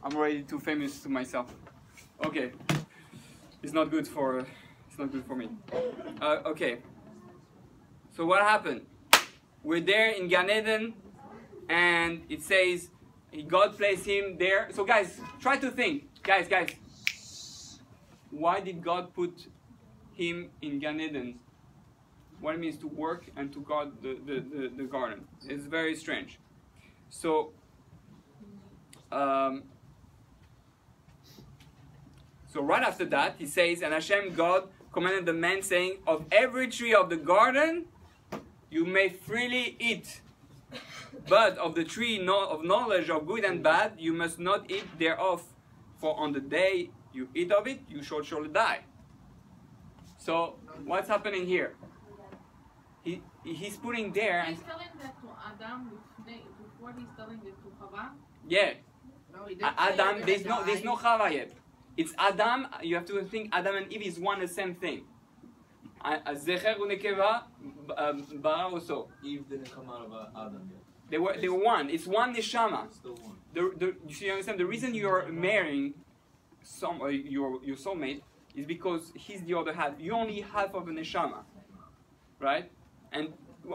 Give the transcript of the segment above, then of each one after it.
I'm already too famous to myself. Okay, it's not good for me. Okay. So what happened? We're there in Gan Eden, and it says God placed him there. So guys, try to think. Guys. Why did God put him in Gan Eden? What it means to work and to guard the garden. It's very strange. So, so right after that, he says, and Hashem, God, commanded the man, saying, of every tree of the garden you may freely eat, but of the tree of knowledge of good and bad you must not eat thereof, for on the day you eat of it, you shall surely die. So, what's happening here? He's putting there. He's telling that to Adam before he's telling it to Chava? Yeah. No, he Adam, there's no Chava yet. It's Adam. You have to think Adam and Eve is one and the same thing. Zecher u'nekeva bara also. Eve didn't come out of Adam yet. They were one. It's one neshama. Still one. You understand? The reason you're marrying your soulmate is because he's the other half. You only half of a neshama, right? And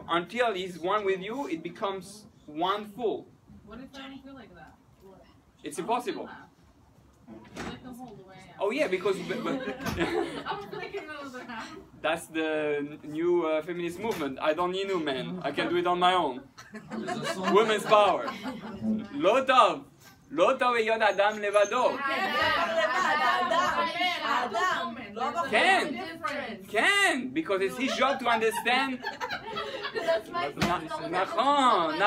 until he's one with you, it becomes one full. What if I don't feel like that? It's impossible. Like the whole way out. Oh yeah, because I don't feel like another half. that's the new feminist movement. I don't need no man. I can do it on my own. Women's power. לא טוב. לא טוב להיות אדם לבדו. Can, because it's his job to understand. נכון.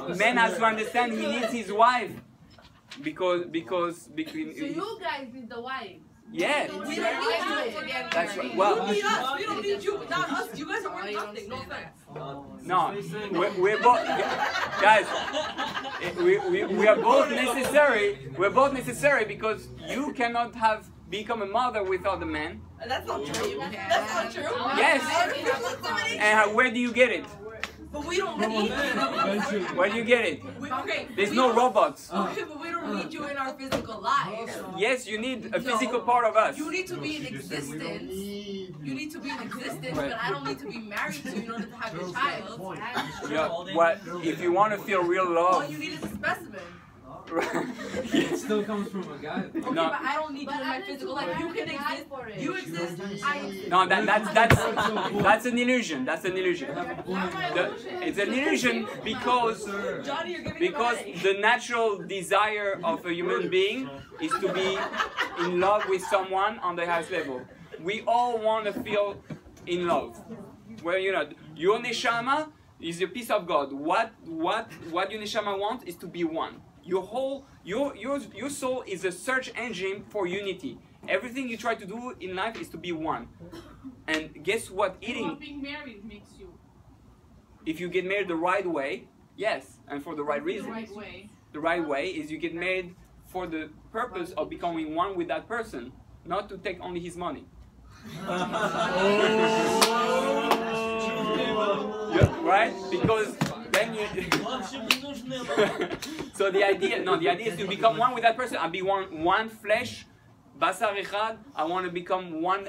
The man has to understand he needs his wife. Because between. So you guys need the wife. Yeah. We don't need you. That's right. Well, We don't need you. Without us, you guys are worth nothing. No offense. no, we're both guys. We are both necessary. We're both necessary because you cannot become a mother without a man. That's not true. That's not true. Yes. And where do you get it? But we don't need you. Where do you get it? Okay. There's no robots. Okay, but we don't need you in our physical lives. Yes, you need a physical part of us. You need to be in existence. You need to be in existence, but I don't need to be married to you in order to have your child. Yeah, what if you want to feel real All love? you need is a specimen. It still comes from a guy. Okay, No. but I don't need you in my physical life. You can exist. You exist. I exist. No, that's an illusion. That's an illusion. It's an illusion because Johnny, you're giving because him a the natural desire of a human being is to be in love with someone on the highest level. We all want to feel in love. Well, your neshama is a piece of God. What your neshama wants is to be one. Your soul is a search engine for unity. Everything you try to do in life is to be one. And guess what? Well, being married makes you. If you get married the right way, yes, and for the right reason. The right way. The right way is you get married for the purpose of becoming one with that person, not to take only his money. Yeah, right? Because then you. So the idea is to become one with that person. I be one flesh, basar echad. I want to become one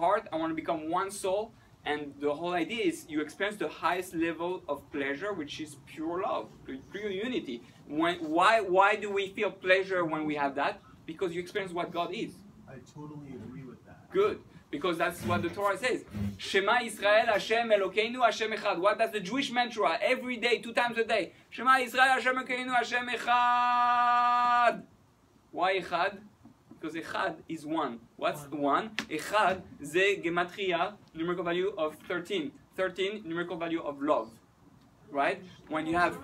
heart. I want to become one soul. And the whole idea is you experience the highest level of pleasure, which is pure love, pure unity. Why do we feel pleasure when we have that? Because you experience what God is. I totally agree with that. Good. Because that's what the Torah says. Shema Yisrael Hashem Elokeinu Hashem Echad. What does the Jewish mantra every day, 2 times a day? Shema Yisrael Hashem Elokeinu Hashem Echad. Why Echad? Because Echad is one. What's one? Echad ze gematria, numerical value of 13. 13, numerical value of love. Right? When you have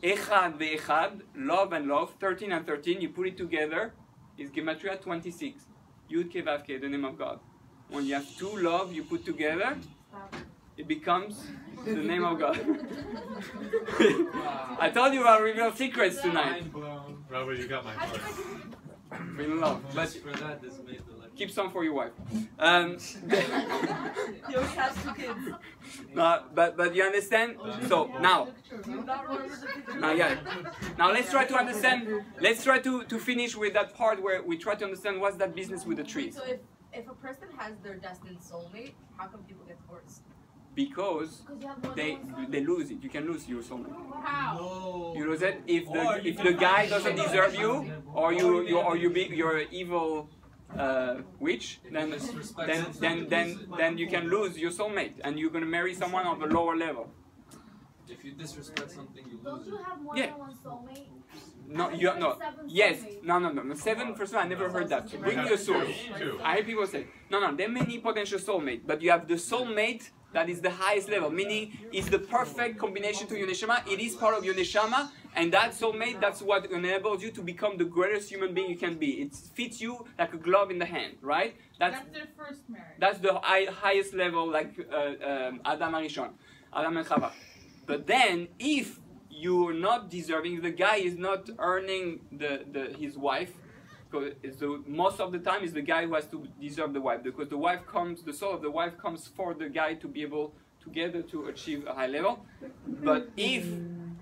Echad ve'Echad, love and love, 13 and 13, you put it together, is gematria 26. Yud Ke Vav Ke, the name of God. When you have two love you put together, it becomes the name of God. I told you I'll reveal secrets tonight. Robert, you got my heart. In love. But for that, this made the life Keep some for your wife. You already have 2 kids. No, but you understand? So now, Do you not remember the picture? now let's try to understand. Let's try to finish with that part where we try to understand what's that business with the trees. So if a person has their destined soulmate, how come people get divorced? Because you have more they than one they lose it. You can lose your soulmate. How? No. You lose it if the guy doesn't deserve you, or you're an evil witch, then you can lose your soulmate, and you're gonna marry someone of a lower level. If you disrespect something, you Don't lose you it. have more Yeah. than one soulmate? No, you no. Yes, no. 7. First of all, I never heard that. So bring me a source. I hear people say, no. There are many potential soulmates, but you have the soulmate that is the highest level, meaning it's the perfect combination to your neshama. It is part of your neshama, and that soulmate, that's what enables you to become the greatest human being you can be. It fits you like a glove in the hand, right? That's their first marriage. That's the highest level, like Adam Arishon, Adam and Chava. But then, if you're not deserving, the guy is not earning his wife, because most of the time it's the guy who has to deserve the wife, because the soul of the wife comes for the guy to be able together to achieve a high level. But if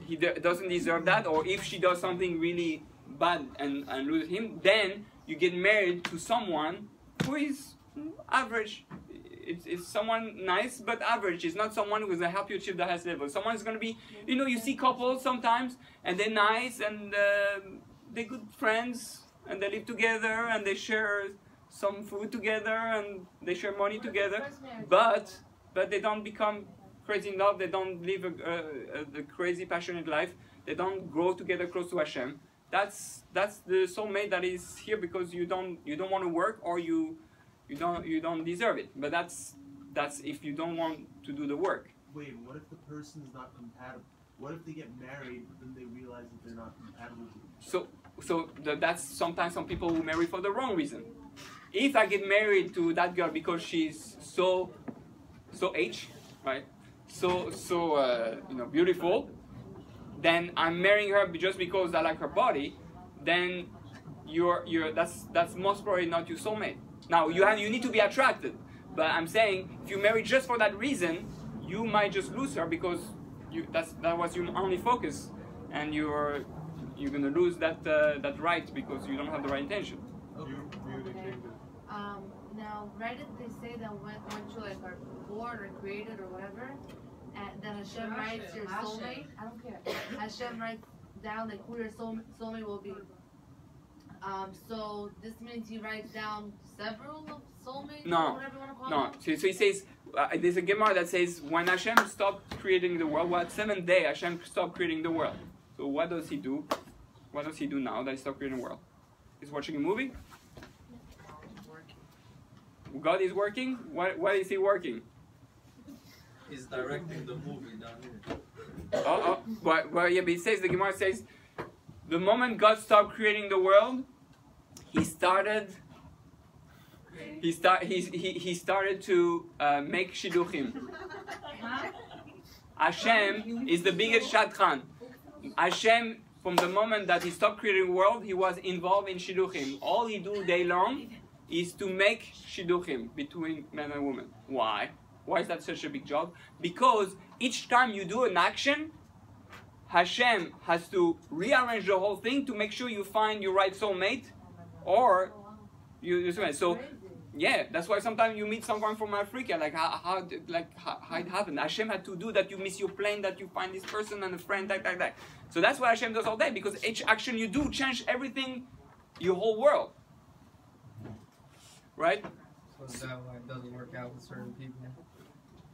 he doesn't deserve that, or if she does something really bad and loses him, then you get married to someone who is average. It's someone nice but average. It's not someone who's gonna help you achieve the highest level. Someone's gonna be, you see couples sometimes, and they're nice and they're good friends, and they live together and they share some food together and they share money together, but they don't become crazy in love. They don't live a crazy passionate life. They don't grow together close to Hashem. That's the soulmate that is here because you don't want to work, or you don't deserve it. But that's if you don't want to do the work. Wait, what if the person's not compatible? What if they get married, but then they realize that they're not compatible with you? So that's sometimes some people who marry for the wrong reason. If I get married to that girl because she's so H, right? So beautiful, then I'm marrying her just because I like her body. Then that's most probably not your soulmate. Now you need to be attracted, but I'm saying if you marry just for that reason, you might just lose her because that was your only focus, and you're gonna lose that right because you don't have the right intention. Now, right, they say that once you are born or created or whatever, and then Hashem writes your soulmate. I don't care. Hashem writes down like who your soulmate will be. So this means he writes down several soulmates. No, or whatever you want to call no. them. So he says there's a Gemara that says when Hashem stopped creating the world, at 7th day Hashem stopped creating the world. So what does he do? What does he do now that he stopped creating the world? He's watching a movie? God is working? What is he working? He's directing the movie down here. Well, yeah, but it says, the Gemara says, the moment God stopped creating the world, he started to make shidduchim. Hashem is the biggest shadchan. Hashem, from the moment that he stopped creating the world, he was involved in shidduchim. All he do day long is to make shidduchim between man and woman. Why? Why is that such a big job? Because each time you do an action, Hashem has to rearrange the whole thing to make sure you find your right soulmate, or you. So, yeah, that's why sometimes you meet someone from Africa. Like how it happened. Hashem had to do that. You miss your plane, that you find this person and a friend, that. So that's what Hashem does all day, because each action you do change everything, your whole world. Right? So is that why it doesn't work out with certain people?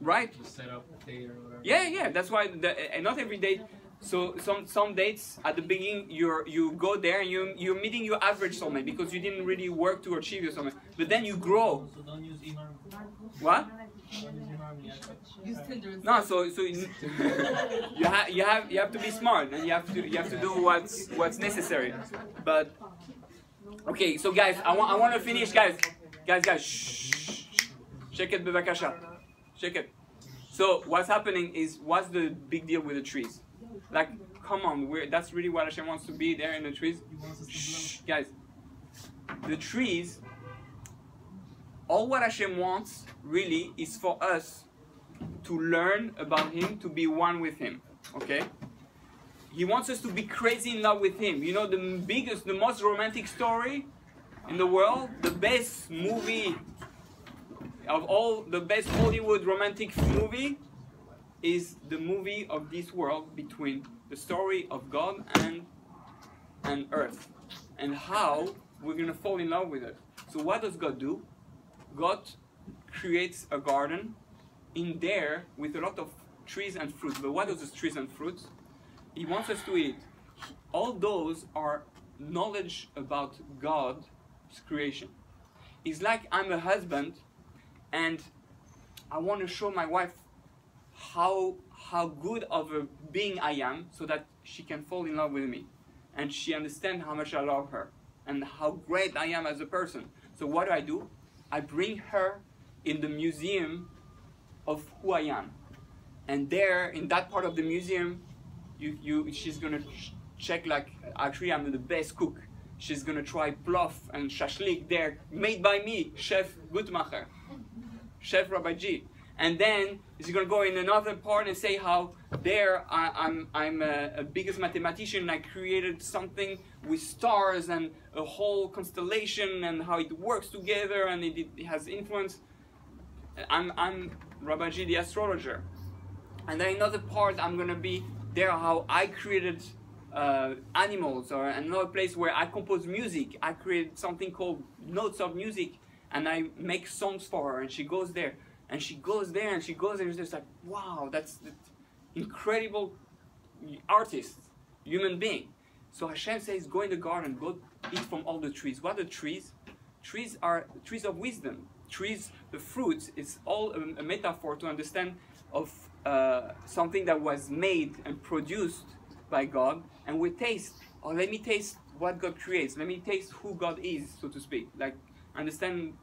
Right. Just set up a date or whatever. Yeah. That's why, and not every date. So some dates at the beginning you go there and you're meeting your average soulmate because you didn't really work to achieve your soulmate. But then you grow. So don't use e-harmony. What? Don't use e-harmony. Use Tinder instead. No. So you have to be smart, and you have to do what's necessary. But okay. So guys, I want to finish, guys. Shh. Check it, bevakasha. Check it. So what's happening is, what's the big deal with the trees? Like, come on, that's really what Hashem wants to be there in the trees. Shh, guys. The trees, all what Hashem wants really is for us to learn about Him, to be one with Him. Okay? He wants us to be crazy in love with Him. You know, the biggest, the most romantic story in the world, the best movie of all, the best Hollywood romantic movie is the movie of this world between the story of God and earth, and how we're going to fall in love with it. So what does God do? God creates a garden in there with a lot of trees and fruits. But what are those trees and fruits? He wants us to eat. All those are knowledge about God's creation. It's like I'm a husband and I want to show my wife how good of a being I am so that she can fall in love with me. And she understands how much I love her and how great I am as a person. So what do? I bring her in the museum of who I am. And there, in that part of the museum, she's gonna check like, actually I'm the best cook. She's gonna try plov and shashlik there, made by me, Chef Gutmacher, Chef Rabbi G. And then she's gonna go in another part and say how there I'm a biggest mathematician. I created something with stars and a whole constellation and how it works together and it has influence. I'm Rabbi G, the astrologer. And then another part I'm gonna be there how I created animals, or another place where I compose music. I created something called notes of music and I make songs for her, and she goes there. And she goes there and she goes and it's just like, wow, that's incredible artist, human being. So Hashem says, go in the garden, go eat from all the trees. What are trees? Trees are trees of wisdom. Trees, the fruits, it's all a metaphor to understand of something that was made and produced by God. And we taste, oh, let me taste what God creates. Let me taste who God is, so to speak. Like, understand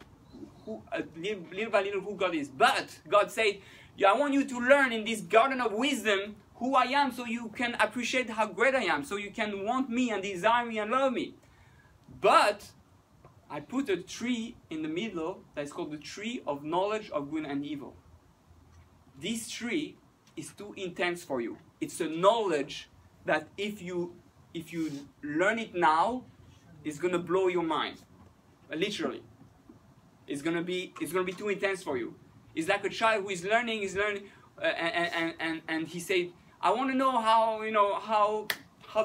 little by little who God is. But God said, yeah, I want you to learn in this garden of wisdom who I am, so you can appreciate how great I am, so you can want me and desire me and love me. But I put a tree in the middle that is called the tree of knowledge of good and evil. This tree is too intense for you. It's a knowledge that if you learn it now, it's gonna blow your mind. Literally. It's gonna be too intense for you. It's like a child who is learning, and he said, I want to know how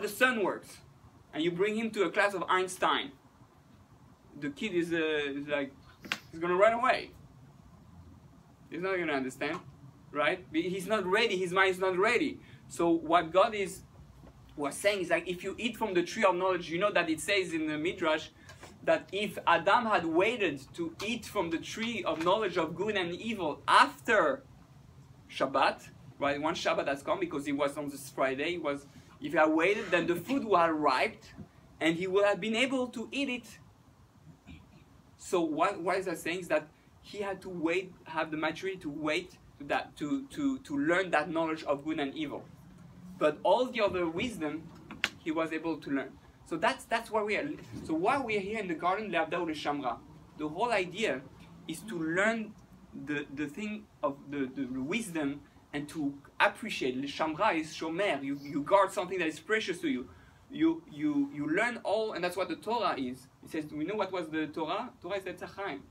the sun works. And you bring him to a class of Einstein. The kid is like, he's gonna run away. He's not gonna understand, right? He's not ready. His mind is not ready. So what God was saying is like, if you eat from the tree of knowledge, you know that it says in the Midrash that if Adam had waited to eat from the tree of knowledge of good and evil after Shabbat, right? One Shabbat has come because it was on this Friday. If he had waited, then the food would have ripened, and he would have been able to eat it. So what is that saying? Is that he had to wait, have the maturity to wait to learn that knowledge of good and evil. But all the other wisdom, he was able to learn. So that's why we are. So while we are here in the garden, the whole idea is to learn the thing of the wisdom and to appreciate. Le Shamra is shomer. You guard something that is precious to you. You learn all, and that's what the Torah is. It says, we know what was the Torah? Torah is Etz Chaim.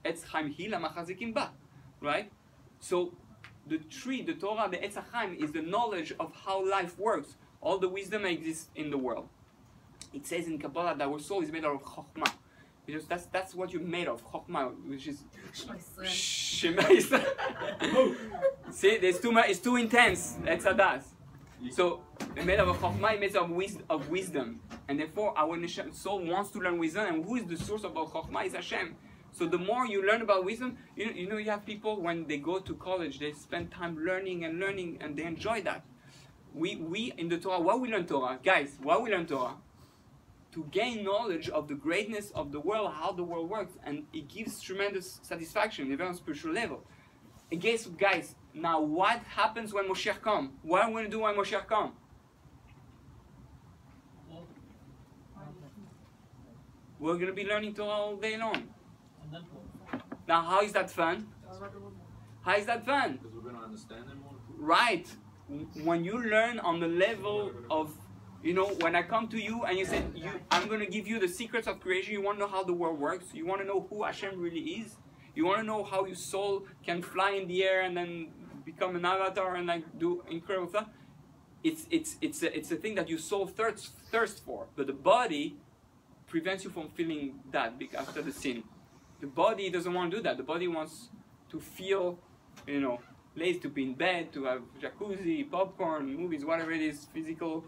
Etz Chaim hi lamachazikim ba, right? So the tree, the Torah, the Etz Chaim is the knowledge of how life works. All the wisdom exists in the world. It says in Kabbalah that our soul is made out of Chokhmah. Because that's what you're made of, Chokhmah, which is Shema Yisrael. See, it's too intense. That's Adas. So, made of Chokhmah, made of wisdom. And therefore, our soul wants to learn wisdom. And who is the source of our Chokhmah? Is Hashem. So the more you learn about wisdom, you know, you have people, when they go to college, they spend time learning, and they enjoy that. We in the Torah, why we learn Torah? Guys, why we learn Torah? To gain knowledge of the greatness of the world, how the world works, and it gives tremendous satisfaction, even on a spiritual level. And guys, now what happens when Moshiach comes? What are we going to do when Moshiach comes? We're going to be learning Torah all day long. Now, how is that fun? How is that fun? Because we're going to understand it more. Right. When you learn on the level of, you know, when I come to you and you say, I'm going to give you the secrets of creation, you want to know how the world works, you want to know who Hashem really is, you want to know how your soul can fly in the air and then become an avatar and like do incredible stuff. It's a thing that your soul thirsts for, but the body prevents you from feeling that after the sin. The body doesn't want to do that. The body wants to feel, you know, lazy, to be in bed, to have jacuzzi, popcorn, movies, whatever it is, physical,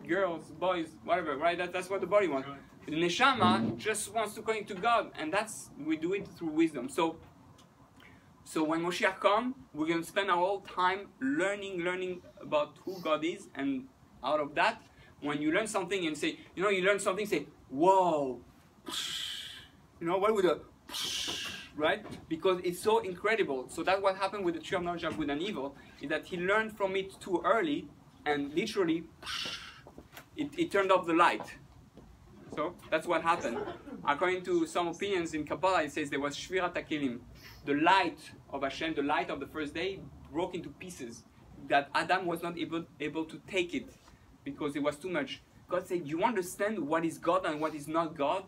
girls, boys, whatever, right? That's what the body wants. The neshama just wants to connect to God, and we do it through wisdom. So when Moshiach comes, we're going to spend our whole time learning about who God is, and out of that, when you learn something and say, you know, you learn something, say, whoa, you know, what would a, right? Because it's so incredible. So that's what happened with the tree of knowledge of good and evil, is that he learned from it too early, and literally, it turned off the light. So that's what happened. According to some opinions in Kabbalah, it says there was Shvirat HaKelim. The light of Hashem, the light of the first day, broke into pieces. That Adam was not able to take it because it was too much. God said, you understand what is God and what is not God?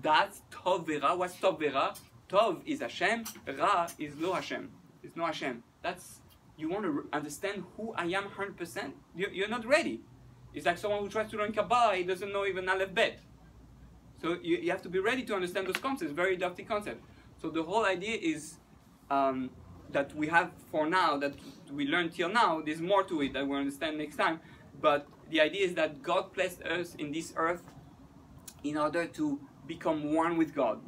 That's Tov Vera. What's Tov Vera? Tov is Hashem, Ra is Lo Hashem. It's no Hashem. That's, you want to understand who I am 100%? You're not ready. It's like someone who tries to learn Kabbalah, he doesn't know even Aleph Bet. So you have to be ready to understand those concepts, very lofty concepts. So the whole idea is that we have for now, that we learned till now, there's more to it that we'll understand next time. But the idea is that God placed us in this earth in order to become one with God,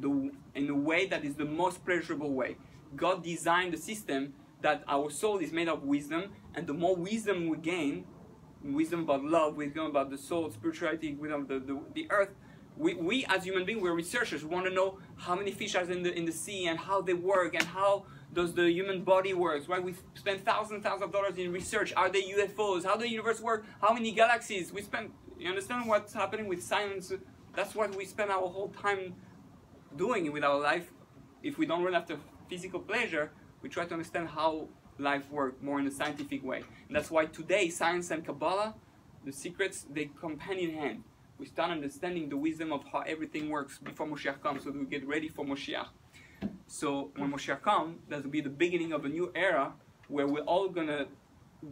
in a way that is the most pleasurable way. God designed the system that our soul is made of wisdom, and the more wisdom we gain, wisdom about love, wisdom about the soul, spirituality, wisdom of the earth, we as human beings, we're researchers. We want to know how many fish are in the sea and how they work and how does the human body works, right? We spend thousands of dollars in research. Are they UFOs? How does the universe work? How many galaxies? You understand what's happening with science? That's what we spend our whole time doing with our life. If we don't run after physical pleasure, we try to understand how life works more in a scientific way. And that's why today, science and Kabbalah, the secrets, they come hand in hand. We start understanding the wisdom of how everything works before Moshiach comes, so that we get ready for Moshiach. So when Moshiach comes, that will be the beginning of a new era where we're all gonna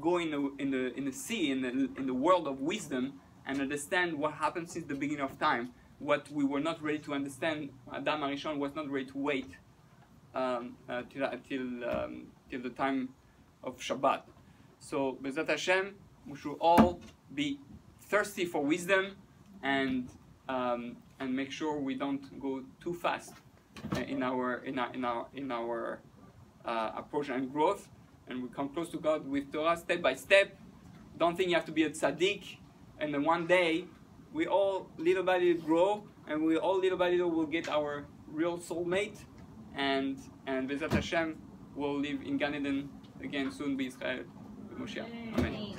go in the sea, in the world of wisdom, and understand what happened since the beginning of time. What we were not ready to understand, Adam Arishon was not ready to wait till the time of Shabbat. So Bezat Hashem, we should all be thirsty for wisdom, and make sure we don't go too fast in our approach and growth, and we come close to God with Torah step by step. Don't think you have to be a tzaddik, and then one day we all little by little grow, and we all little by little will get our real soulmate, and Bezat Hashem will live in Gan Eden again soon, be Israel, Moshiach. Amen.